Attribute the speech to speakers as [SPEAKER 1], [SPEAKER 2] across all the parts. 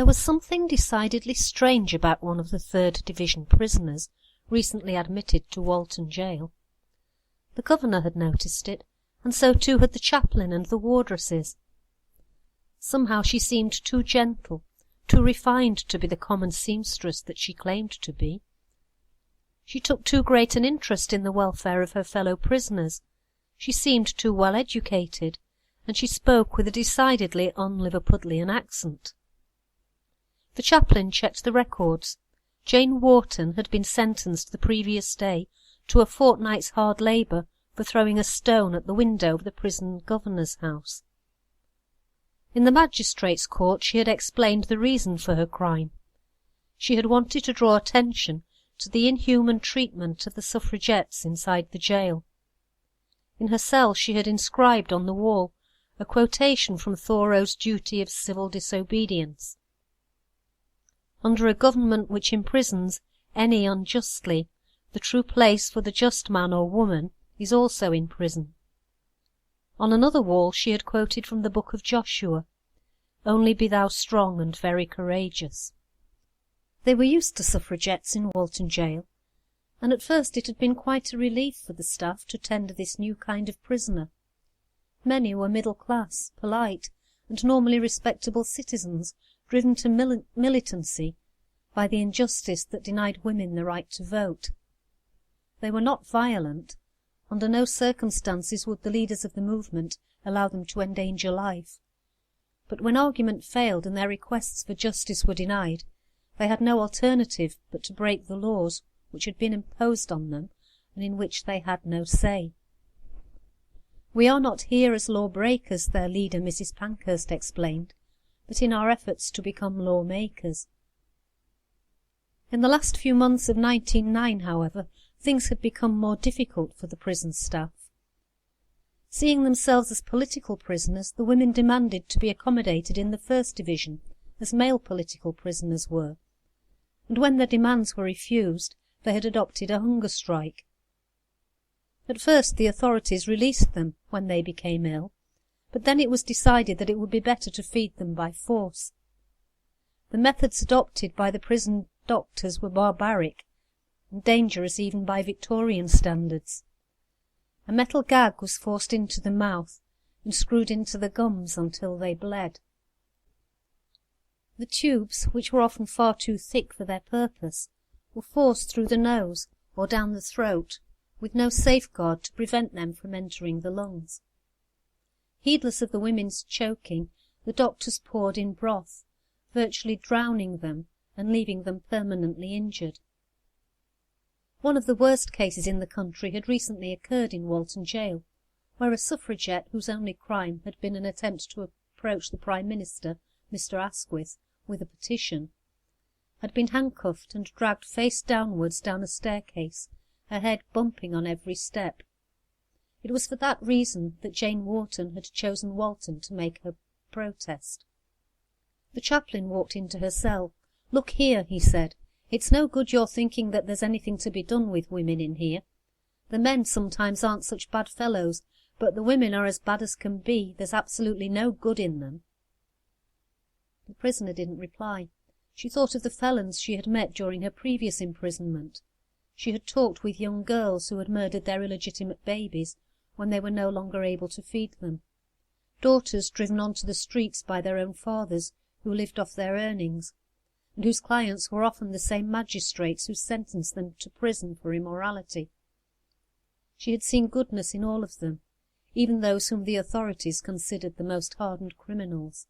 [SPEAKER 1] There was something decidedly strange about one of the 3rd Division prisoners recently admitted to Walton Gaol. The governor had noticed it, and so too had the chaplain and the wardresses. Somehow she seemed too gentle, too refined to be the common seamstress that she claimed to be. She took too great an interest in the welfare of her fellow prisoners. She seemed too well educated, and she spoke with a decidedly un-Liverpudlian accent. The chaplain checked the records. Jane Wharton had been sentenced the previous day to a fortnight's hard labour for throwing a stone at the window of the prison governor's house. In the magistrate's court she had explained the reason for her crime. She had wanted to draw attention to the inhuman treatment of the suffragettes inside the gaol. In her cell she had inscribed on the wall a quotation from Thoreau's Duty of Civil Disobedience. Under a government which imprisons any unjustly, the true place for the just man or woman is also in prison. On another wall she had quoted from the book of Joshua, "Only be thou strong and very courageous." They were used to suffragettes in Walton Gaol, and at first it had been quite a relief for the staff to tender this new kind of prisoner. Many were middle class, polite, and normally respectable citizens, driven to militancy by the injustice that denied women the right to vote. They were not violent. Under no circumstances would the leaders of the movement allow them to endanger life. But when argument failed and their requests for justice were denied, they had no alternative but to break the laws which had been imposed on them and in which they had no say. "We are not here as law-breakers," their leader Mrs. Pankhurst explained, "but in our efforts to become law-makers." In the last few months of 1909, however, things had become more difficult for the prison staff. Seeing themselves as political prisoners, the women demanded to be accommodated in the 1st Division, as male political prisoners were, and when their demands were refused, they had adopted a hunger strike. At first the authorities released them when they became ill, but then it was decided that it would be better to feed them by force. The methods adopted by the prison doctors were barbaric, and dangerous even by Victorian standards. A metal gag was forced into the mouth and screwed into the gums until they bled. The tubes, which were often far too thick for their purpose, were forced through the nose or down the throat, with no safeguard to prevent them from entering the lungs. Heedless of the women's choking, the doctors poured in broth, virtually drowning them and leaving them permanently injured. One of the worst cases in the country had recently occurred in Walton Gaol, where a suffragette whose only crime had been an attempt to approach the Prime Minister, Mr. Asquith, with a petition, had been handcuffed and dragged face downwards down a staircase, her head bumping on every step. It was for that reason that Jane Wharton had chosen Walton to make her protest. The chaplain walked into her cell. "Look here," he said, "it's no good your thinking that there's anything to be done with women in here. The men sometimes aren't such bad fellows, but the women are as bad as can be. There's absolutely no good in them." The prisoner didn't reply. She thought of the felons she had met during her previous imprisonment. She had talked with young girls who had murdered their illegitimate babies when they were no longer able to feed them, daughters driven onto the streets by their own fathers who lived off their earnings, and whose clients were often the same magistrates who sentenced them to prison for immorality. She had seen goodness in all of them, even those whom the authorities considered the most hardened criminals.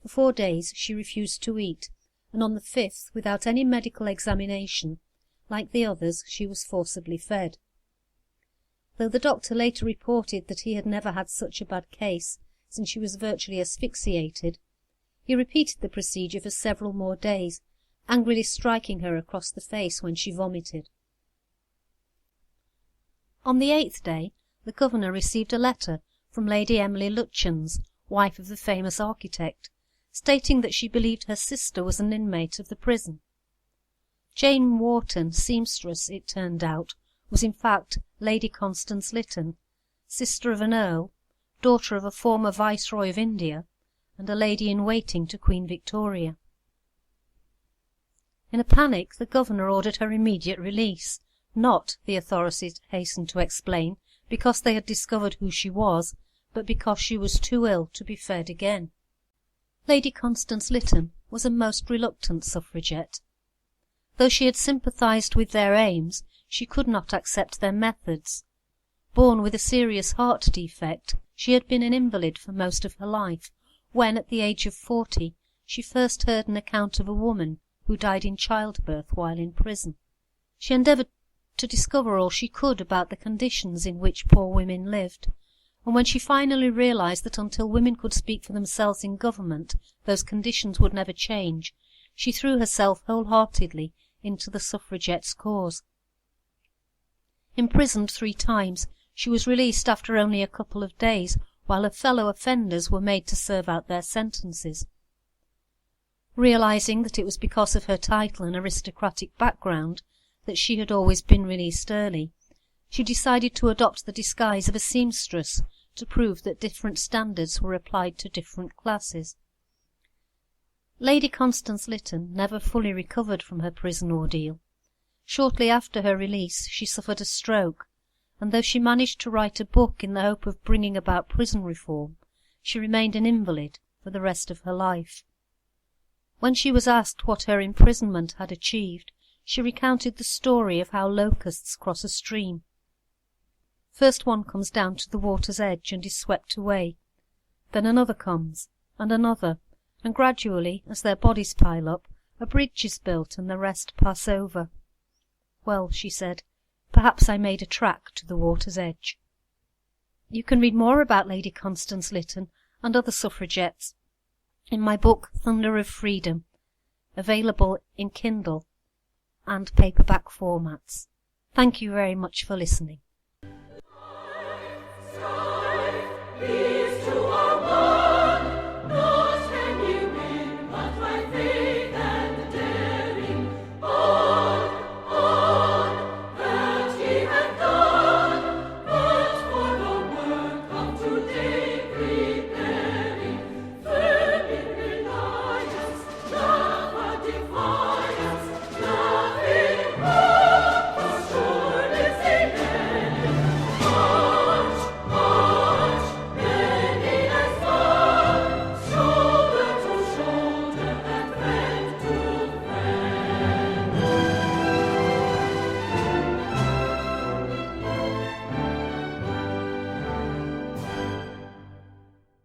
[SPEAKER 1] For 4 days she refused to eat, and on the 5th, without any medical examination, like the others, she was forcibly fed. Though the doctor later reported that he had never had such a bad case, since she was virtually asphyxiated, he repeated the procedure for several more days, angrily striking her across the face when she vomited. On the 8th day, the governor received a letter from Lady Emily Lutyens, wife of the famous architect, stating that she believed her sister was an inmate of the prison. Jane Wharton, seamstress, it turned out, was in fact Lady Constance Lytton, sister of an earl, daughter of a former Viceroy of India, and a lady-in-waiting to Queen Victoria. In a panic, the governor ordered her immediate release, not, the authorities hastened to explain, because they had discovered who she was, but because she was too ill to be fed again. Lady Constance Lytton was a most reluctant suffragette. Though she had sympathised with their aims, she could not accept their methods. Born with a serious heart defect, she had been an invalid for most of her life, when, at the age of 40, she first heard an account of a woman who died in childbirth while in prison. She endeavoured to discover all she could about the conditions in which poor women lived, and when she finally realised that until women could speak for themselves in government those conditions would never change, she threw herself wholeheartedly into the suffragettes' cause. Imprisoned 3 times, she was released after only a couple of days, while her fellow offenders were made to serve out their sentences. Realising that it was because of her title and aristocratic background that she had always been released early, she decided to adopt the disguise of a seamstress to prove that different standards were applied to different classes. Lady Constance Lytton never fully recovered from her prison ordeal. Shortly after her release she suffered a stroke, and though she managed to write a book in the hope of bringing about prison reform, she remained an invalid for the rest of her life. When she was asked what her imprisonment had achieved, she recounted the story of how locusts cross a stream. First one comes down to the water's edge and is swept away. Then another comes, and another, and gradually, as their bodies pile up, a bridge is built and the rest pass over. Well, she said, perhaps I made a track to the water's edge. You can read more about Lady Constance Lytton and other suffragettes in my book Thunder of Freedom, available in Kindle and paperback formats. Thank you very much for listening.